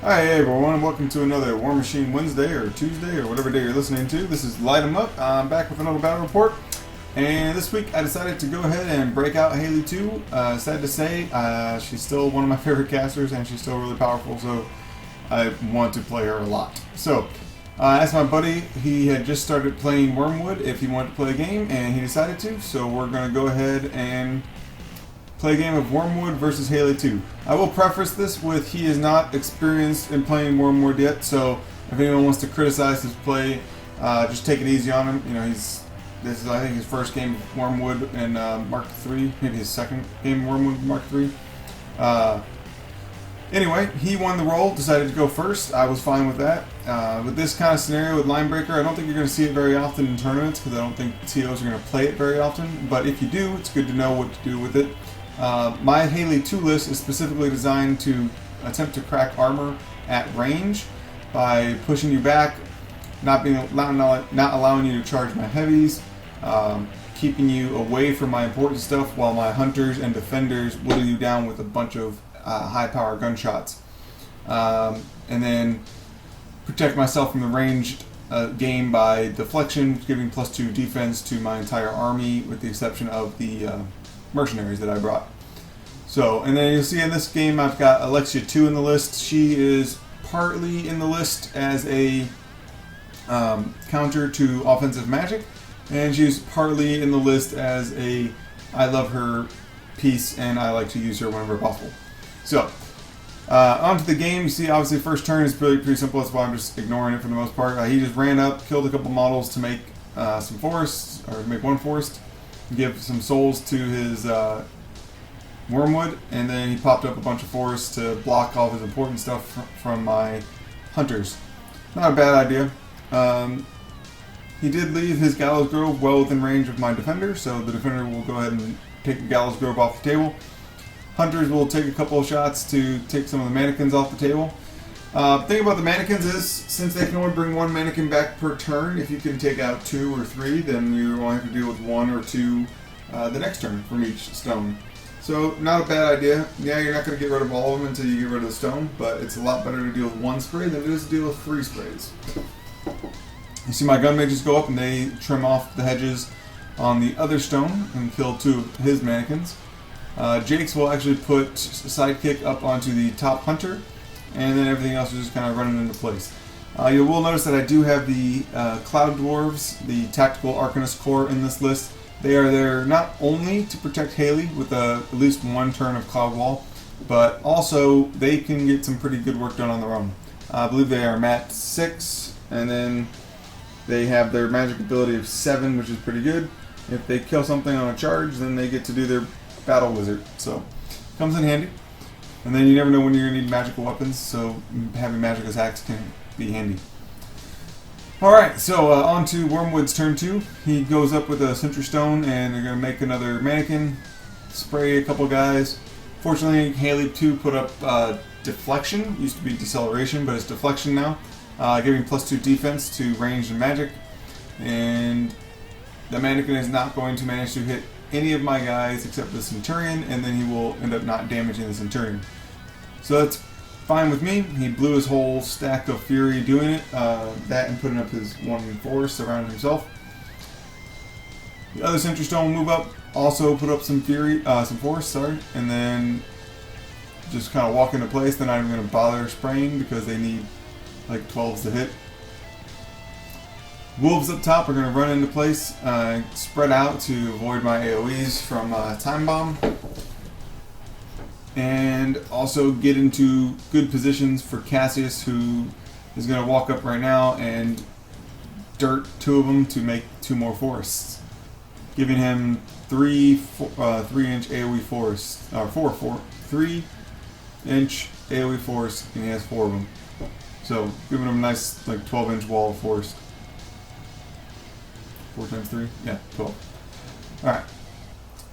Hi everyone, welcome to another War Machine Wednesday or Tuesday or whatever day you're listening to. This is Lightem'up. I'm back with another battle report. And this week I decided to go ahead and break out Haley 2. Sad to say, she's still one of my favorite casters and she's still really powerful, so I want to play her a lot. So, I asked my buddy, he had just started playing Wurmwood, if he wanted to play a game, and he decided to, so we're going to go ahead and play a game of Wurmwood versus Haley 2. I will preface this with he is not experienced in playing Wurmwood yet, so if anyone wants to criticize his play, just take it easy on him. You know, this is I think his first game of Wurmwood in Mark III, maybe his second game of Wurmwood Mark III. Anyway, he won the role, decided to go first. I was fine with that. With this kind of scenario with Linebreaker, I don't think you're going to see it very often in tournaments because I don't think TOs are going to play it very often. But if you do, it's good to know what to do with it. My Haley 2 list is specifically designed to attempt to crack armor at range by pushing you back, not allowing you to charge my heavies, keeping you away from my important stuff while my hunters and defenders whittle you down with a bunch of high power gunshots, and then protect myself from the ranged game by deflection, giving +2 defense to my entire army with the exception of the mercenaries that I brought. So, and then you'll see in this game I've got Alexia 2 in the list. She is partly in the list as a counter to offensive magic, and she's partly in the list as a I love her piece and I like to use her whenever possible. So, on to the game. You see, obviously, first turn is pretty simple. That's why I'm just ignoring it for the most part. He just ran up, killed a couple models to make some forests, or make one forest, give some souls to his Wurmwood, and then he popped up a bunch of forests to block all his important stuff from my hunters. Not a bad idea. He did leave his Gallows Grove well within range of my defender, so the defender will go ahead and take the Gallows Grove off the table. Hunters will take a couple of shots to take some of the Mannikans off the table. The thing about the Mannikans is, since they can only bring one Mannikan back per turn, if you can take out 2 or 3, then you only have to deal with 1 or 2 the next turn from each stone. So, not a bad idea. Yeah, you're not going to get rid of all of them until you get rid of the stone, but it's a lot better to deal with 1 spray than it is to deal with 3 sprays. You see my gun mages go up and they trim off the hedges on the other stone and kill 2 of his Mannikans. Jakes will actually put Sidekick up onto the top hunter, and then everything else is just kind of running into place. You will notice that I do have the Cloud Dwarves, the Tactical Arcanist Corps in this list. They are there not only to protect Haley with at least 1 turn of Cloud Wall, but also they can get some pretty good work done on their own. I believe they are Mat 6, and then they have their magic ability of 7, which is pretty good. If they kill something on a charge, then they get to do their Battle Wizard, so comes in handy. And then you never know when you're going to need magical weapons, so having magic attacks can be handy. Alright, so on to Wurmwood's turn 2. He goes up with a Sentry Stone, and they're going to make another Mannikan, spray a couple guys. Fortunately, Haley 2 put up Deflection. Used to be Deceleration, but it's Deflection now, giving +2 defense to ranged and magic. And the Mannikan is not going to manage to hit any of my guys except the Centurion, and then he will end up not damaging the Centurion. So that's fine with me. He blew his whole stack of Fury doing it, that and putting up his 1 force around himself. The other Sentry Stone will move up, also put up some Fury, some force, sorry, and then just kind of walk into place. They're not even going to bother spraying because they need like 12s to hit. Wolves up top are going to run into place, spread out to avoid my AoEs from Time Bomb, and also get into good positions for Cassius, who is going to walk up right now and dirt 2 of them to make 2 more forests, giving him 3-inch AoE forests, 3-inch AoE forests, and he has 4 of them. So giving him a nice like 12-inch wall of forest. 4 times 3? Yeah, 12. Alright.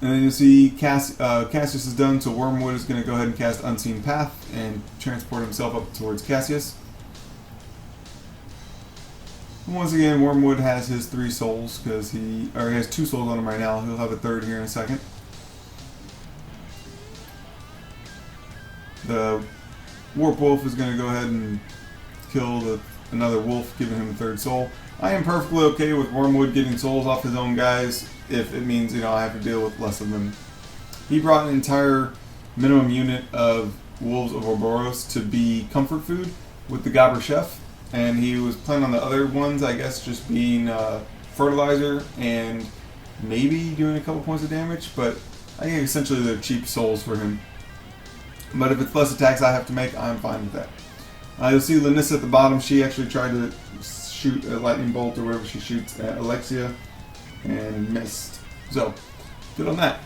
And then you'll see Cassius is done, so Wurmwood is going to go ahead and cast Unseen Path and transport himself up towards Cassius. And once again, Wurmwood has his 3 souls, because he has 2 souls on him right now. He'll have a 3rd here in a second. The Warpwolf is going to go ahead and kill another wolf, giving him a third soul. I am perfectly okay with Wurmwood getting souls off his own guys if it means, I have to deal with less of them. He brought an entire minimum unit of Wolves of Orboros to be comfort food with the Gobber chef, and he was planning on the other ones, I guess, just being fertilizer and maybe doing a couple points of damage, but I think essentially they're cheap souls for him. But if it's less attacks I have to make, I'm fine with that. You'll see Lanyssa at the bottom. She actually tried to shoot a lightning bolt or whatever she shoots at Alexia and missed. So, good on that.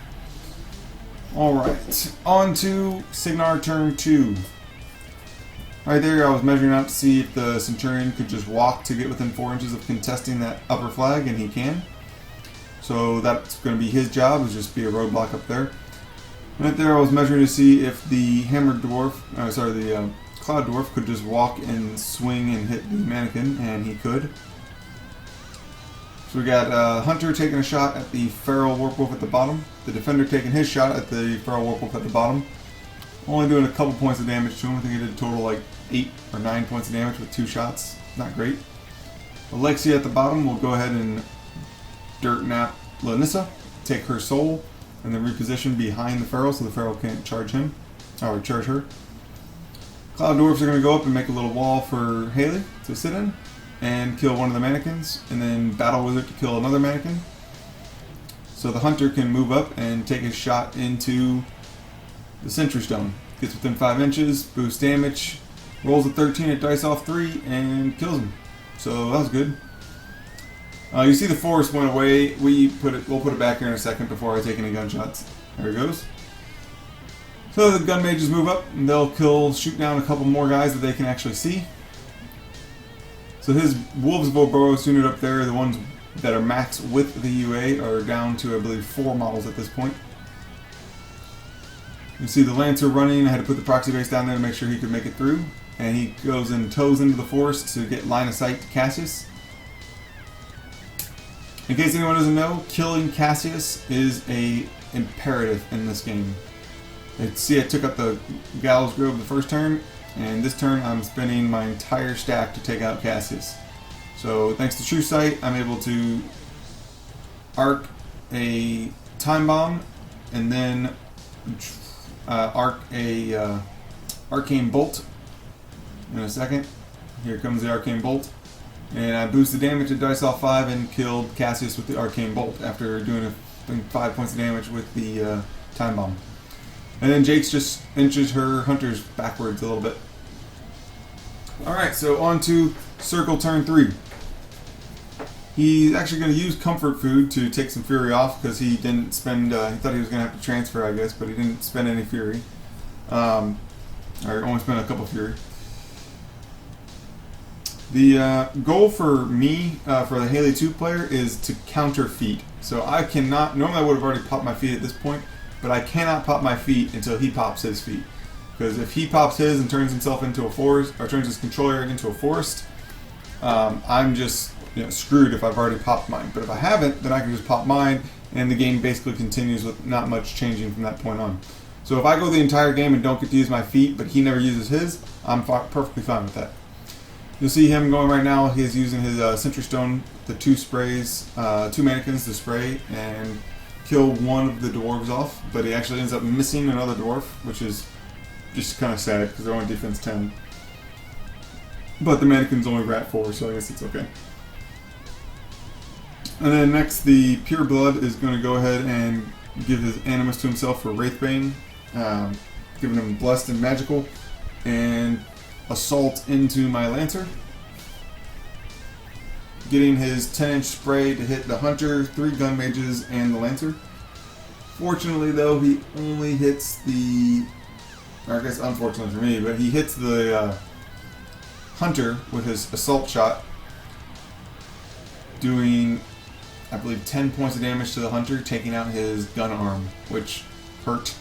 Alright, on to Cygnar turn 2. Right there, I was measuring out to see if the Centurion could just walk to get within 4 inches of contesting that upper flag, and he can. So that's going to be his job, is just be a roadblock up there. Right there, I was measuring to see if the Hammered Dwarf, the Cloud Dwarf could just walk and swing and hit the Mannikan, and he could. So we got Hunter taking a shot at the Feral Warpwolf at the bottom, the Defender taking his shot at the Feral Warpwolf at the bottom. Only doing a couple points of damage to him. I think he did a total like 8 or 9 points of damage with 2 shots. Not great. Alexia at the bottom will go ahead and dirt nap Lanyssa, take her soul, and then reposition behind the Feral so the Feral can't charge him, or charge her. Cloud Dwarfs are going to go up and make a little wall for Haley to sit in and kill one of the Mannikans, and then Battle Wizard to kill another Mannikan. So the Hunter can move up and take his shot into the Sentry Stone. Gets within 5 inches, boosts damage, rolls a 13 at dice off 3, and kills him. So that was good. You see the forest went away. We'll put it back here in a second before I take any gunshots. There it goes. So the gun mages move up, and they'll shoot down a couple more guys that they can actually see. So his Wolves of Orboros unit up there, the ones that are max with the UA, are down to, I believe, 4 models at this point. You see the Lancer running. I had to put the proxy base down there to make sure he could make it through. And he goes and toes into the forest to get line of sight to Cassius. In case anyone doesn't know, killing Cassius is an imperative in this game. See, I took up the Gallows Grove the first turn, and this turn I'm spending my entire stack to take out Cassius. So thanks to True Sight, I'm able to arc a Time Bomb, and then arc a Arcane Bolt in a second. Here comes the Arcane Bolt. And I boosted damage at dice off 5 and killed Cassius with the Arcane Bolt after doing 5 points of damage with the Time Bomb. And then Jakes just inches her hunters backwards a little bit. Alright, so on to Circle turn 3. He's actually going to use Comfort Food to take some Fury off because he didn't spend, he thought he was going to have to transfer, I guess, but he didn't spend any Fury. Or only spent a couple Fury. The goal for me, for the Haley 2 player, is to counter feat. So I cannot, normally I would have already popped my feat at this point, but I cannot pop my feat until he pops his feat. Because if he pops his and turns himself into a forest, or turns his control area into a forest, I'm just screwed if I've already popped mine. But if I haven't, then I can just pop mine, and the game basically continues with not much changing from that point on. So if I go the entire game and don't get to use my feat, but he never uses his, I'm perfectly fine with that. You'll see him going right now. He is using his Sentry Stone, the 2 sprays, 2 Mannikans to spray and kill one of the dwarves off, but he actually ends up missing another dwarf, which is just kind of sad because they're only defense 10. But the Mannikan's only rat 4, so I guess it's okay. And then next, the Pureblood is going to go ahead and give his Animus to himself for Wraithbane, giving him Blessed and Magical, and Assault into my Lancer. Getting his 10-inch spray to hit the Hunter, 3 Gun Mages, and the Lancer. Fortunately, though, he only hits the... or I guess unfortunately for me, but he hits the Hunter with his Assault Shot, doing, I believe, 10 points of damage to the Hunter, taking out his gun arm, which hurt.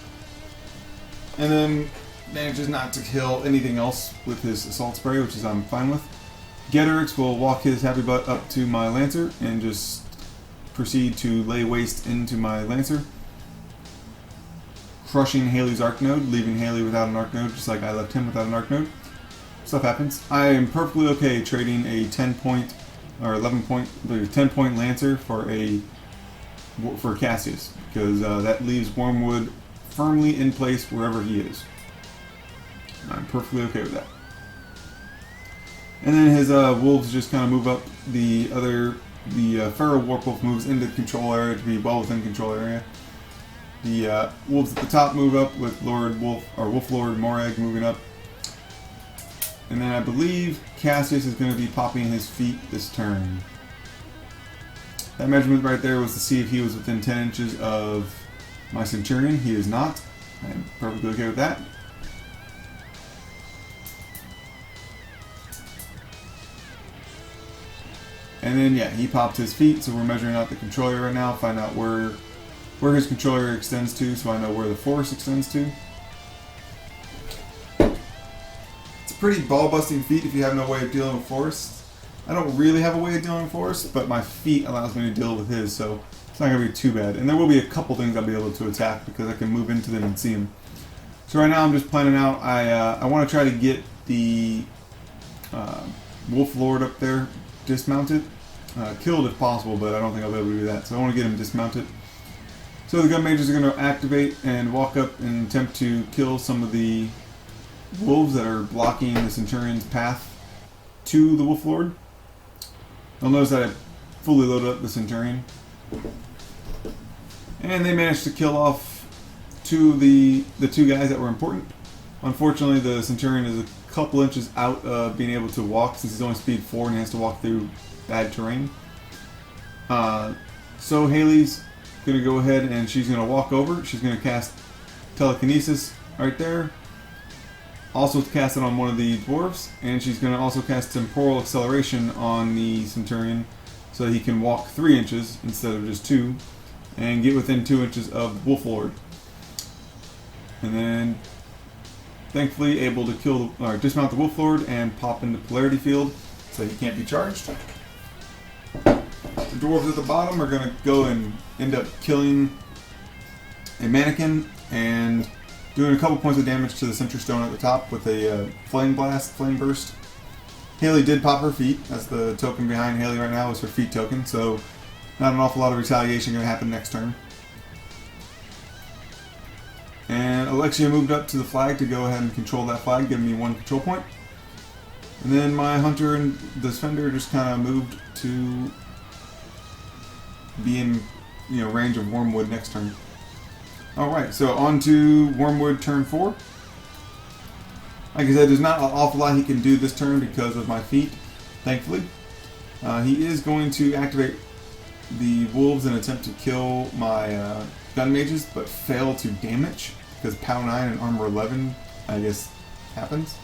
And then manages not to kill anything else with his Assault Spray, which is I'm fine with. Ghetorix will walk his happy butt up to my Lancer and just proceed to lay waste into my Lancer. crushing Haley's Arc Node, leaving Haley without an Arc Node, just like I left him without an Arc Node. Stuff happens. I am perfectly okay trading a 10-point or 11-point, 10-point Lancer for Cassius, because that leaves Wurmwood firmly in place wherever he is. I'm perfectly okay with that. And then his wolves just kind of move up. The Feral Warpwolf moves into the control area to be well within control area. The wolves at the top move up with Wolf Lord Morraig moving up. And then I believe Cassius is going to be popping his feet this turn. That measurement right there was to see if he was within 10 inches of my Centurion. He is not. I am perfectly okay with that. And then, yeah, he popped his feet, so we're measuring out the control area right now, find out where his control area extends to, so I know where the forest extends to. It's a pretty ball-busting feat if you have no way of dealing with forest. I don't really have a way of dealing with forest, but my feet allows me to deal with his, so it's not going to be too bad. And there will be a couple things I'll be able to attack because I can move into them and see them. So right now I'm just planning out, I want to try to get the Wolf Lord up there dismounted. Killed if possible, but I don't think I'll be able to do that. So I want to get him dismounted. So the gun mages are going to activate and walk up and attempt to kill some of the wolves that are blocking the Centurion's path to the Wolf Lord. You'll notice that I fully loaded up the Centurion. And they managed to kill off the two guys that were important. Unfortunately, the Centurion is a couple inches out of being able to walk since he's only speed 4 and he has to walk through bad terrain. So Haley's going to go ahead and she's going to walk over. She's going to cast Telekinesis right there. Also cast it on one of the dwarves. And she's going to also cast Temporal Acceleration on the Centurion so he can walk 3 inches instead of just 2 and get within 2 inches of the Wolf Lord. And then thankfully able to kill or dismount the Wolf Lord and pop into Polarity Field so he can't be charged. The dwarves at the bottom are going to go and end up killing a Mannikan and doing a couple points of damage to the Sentry Stone at the top with a Flame Burst. Haley did pop her feet. That's the token behind Haley right now is her feet token, so not an awful lot of retaliation going to happen next turn. And Alexia moved up to the flag to go ahead and control that flag, giving me 1 control point. And then my Hunter and the Defender just kind of moved to be in range of Wurmwood next turn. Alright, so on to Wurmwood turn 4. Like I said, there's not an awful lot he can do this turn because of my feet, thankfully. He is going to activate the wolves and attempt to kill my gun mages, but fail to damage because POW 9 and armor 11, I guess, happens.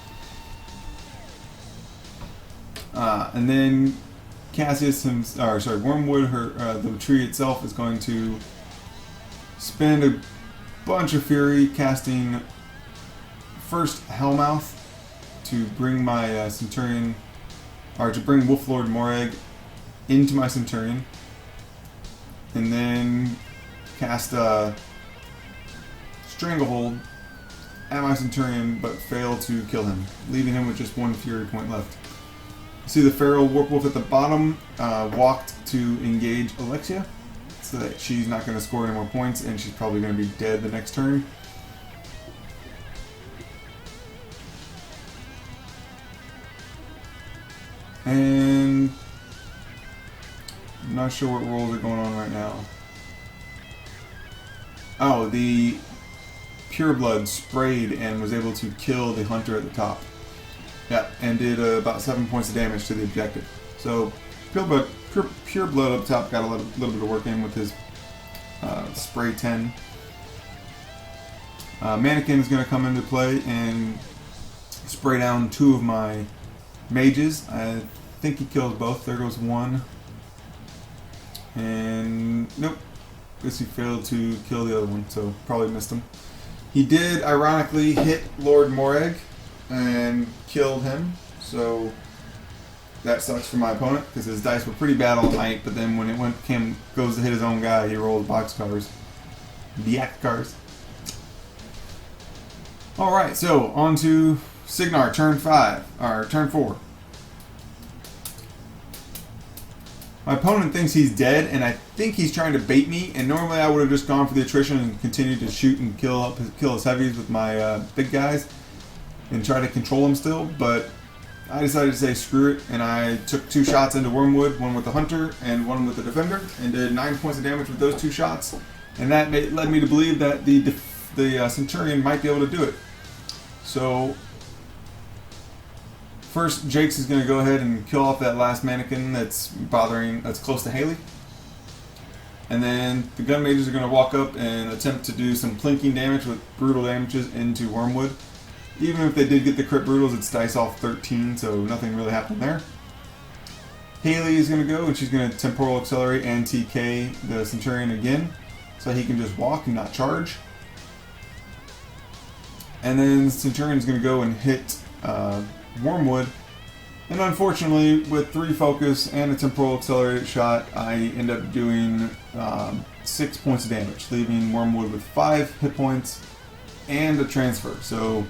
And then Cassius, Wurmwood, the tree itself, is going to spend a bunch of fury casting first Hellmouth to bring my Centurion, or to bring Wolf Lord Morraig into my Centurion, and then cast Stranglehold at my Centurion, but fail to kill him, leaving him with just 1 fury point left. See the Feral Warpwolf at the bottom walked to engage Alexia, so that she's not going to score any more points, and she's probably going to be dead the next turn. And I'm not sure what rolls are going on right now. Oh, the Pureblood sprayed and was able to kill the Hunter at the top. Yeah, and did about 7 points of damage to the objective. So Pureblood up top got a little bit of work in with his spray 10. Mannikan is going to come into play and spray down 2 of my mages. I think he kills both. There goes 1. And nope. Guess he failed to kill the other one, so probably missed him. He did ironically hit Lord Morraig and killed him, so that sucks for my opponent because his dice were pretty bad all night, but then when it goes to hit his own guy, he rolled boxcars. The act cars. Alright, so on to Cygnar, turn 5, or turn 4. My opponent thinks he's dead, and I think he's trying to bait me, and normally I would have just gone for the attrition and continued to shoot and kill his heavies with my big guys and try to control him still, but I decided to say screw it, and I took 2 shots into Wurmwood, one with the Hunter and one with the Defender, and did 9 points of damage with those 2 shots, and that led me to believe that the Centurion might be able to do it. So first, Jakes is going to go ahead and kill off that last Mannikan that's close to Haley. And then the gun mages are going to walk up and attempt to do some plinking damage with brutal damages into Wurmwood. Even if they did get the crit brutals, it's dice off 13, so nothing really happened there. Haley is going to go and she's going to temporal accelerate and TK the Centurion again, so he can just walk and not charge. And then the Centurion is going to go and hit Wurmwood, and unfortunately with 3 focus and a temporal accelerated shot, I end up doing 6 points of damage, leaving Wurmwood with 5 hit points and a transfer. So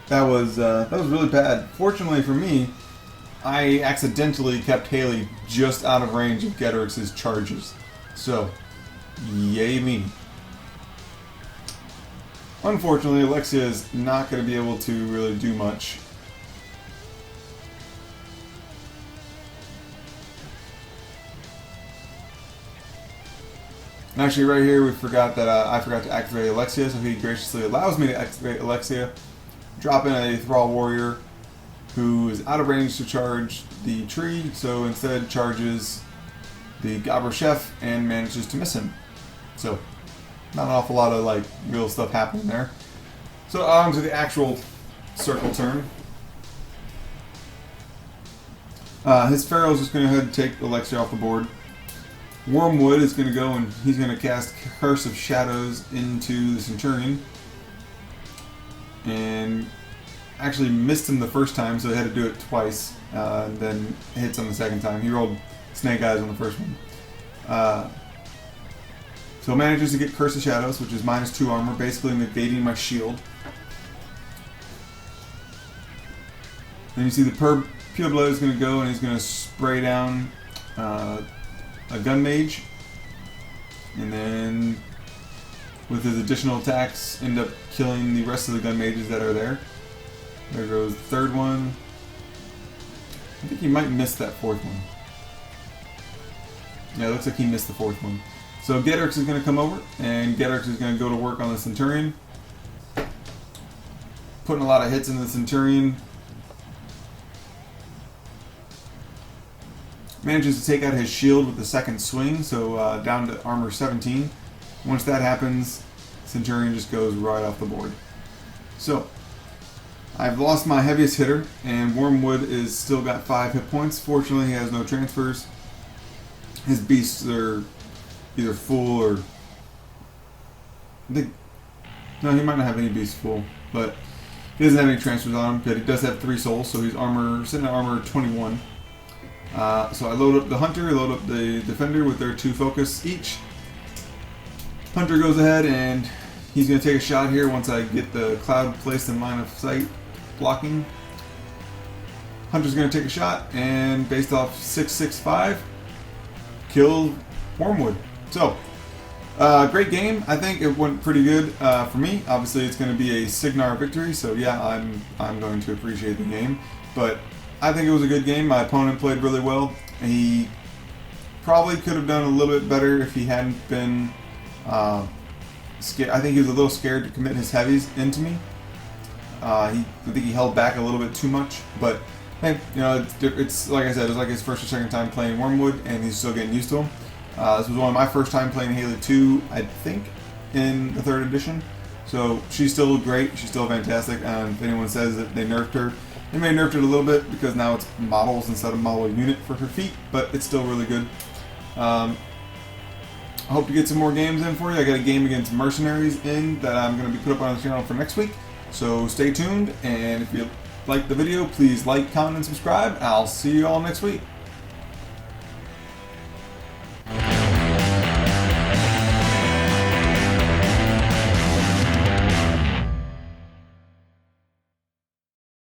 that was really bad. Fortunately for me, I accidentally kept Haley just out of range of Ghetorix's charges. So yay me. Unfortunately, Alexia is not going to be able to really do much. And actually right here we forgot that I forgot to activate Alexia, so he graciously allows me to activate Alexia, drop in a Thrall Warrior who is out of range to charge the tree, so instead charges the Gobber Chef and manages to miss him. So not an awful lot of like real stuff happening there. So on to the actual circle turn. His Pharaoh's just going to go ahead and take Alexia off the board. Wurmwood is going to go and he's going to cast Curse of Shadows into the Centurion. And actually missed him the first time, so he had to do it twice. And then hits him the second time. He rolled Snake Eyes on the first one. So manages to get Curse of Shadows, which is -2 armor, basically negating my shield. Then you see the Pureblood is going to go and he's going to spray down a gun mage. And then with his additional attacks, end up killing the rest of the gun mages that are there. There goes the third one. I think he might miss that 4th one. Yeah, it looks like he missed the 4th one. So Ghetorix is going to come over, and Ghetorix is going to go to work on the Centurion. Putting a lot of hits in the Centurion. Manages to take out his shield with the second swing, so down to armor 17. Once that happens, Centurion just goes right off the board. So, I've lost my heaviest hitter, and Wurmwood is still got 5 hit points. Fortunately, he has no transfers. His beasts are either full or... no, he might not have any beasts full, but he doesn't have any transfers on him, but he does have 3 souls, so he's sitting at armor 21. So I load up the Hunter, load up the Defender with their 2 focus each. Hunter goes ahead and he's going to take a shot here once I get the cloud placed in line of sight blocking. Hunter's going to take a shot and based off 665, kill Wurmwood. So, great game. I think it went pretty good for me. Obviously it's going to be a Cygnar victory, so yeah, I'm going to appreciate the game. But I think it was a good game. My opponent played really well. He probably could have done a little bit better if he hadn't been scared. I think he was a little scared to commit his heavies into me. I think he held back a little bit too much, but hey, you know, it's like I said, it's like his first or second time playing Wurmwood, and he's still getting used to him. This was one of my first time playing Haley 2, I think, in the 3rd edition. So she's still great. She's still fantastic. If anyone says that they nerfed her, they may have nerfed it a little bit because now it's models instead of model unit for her feet, but it's still really good. I hope to get some more games in for you. I got a game against Mercenaries in that I'm going to be put up on the channel for next week. So stay tuned, and if you like the video, please like, comment, and subscribe. I'll see you all next week.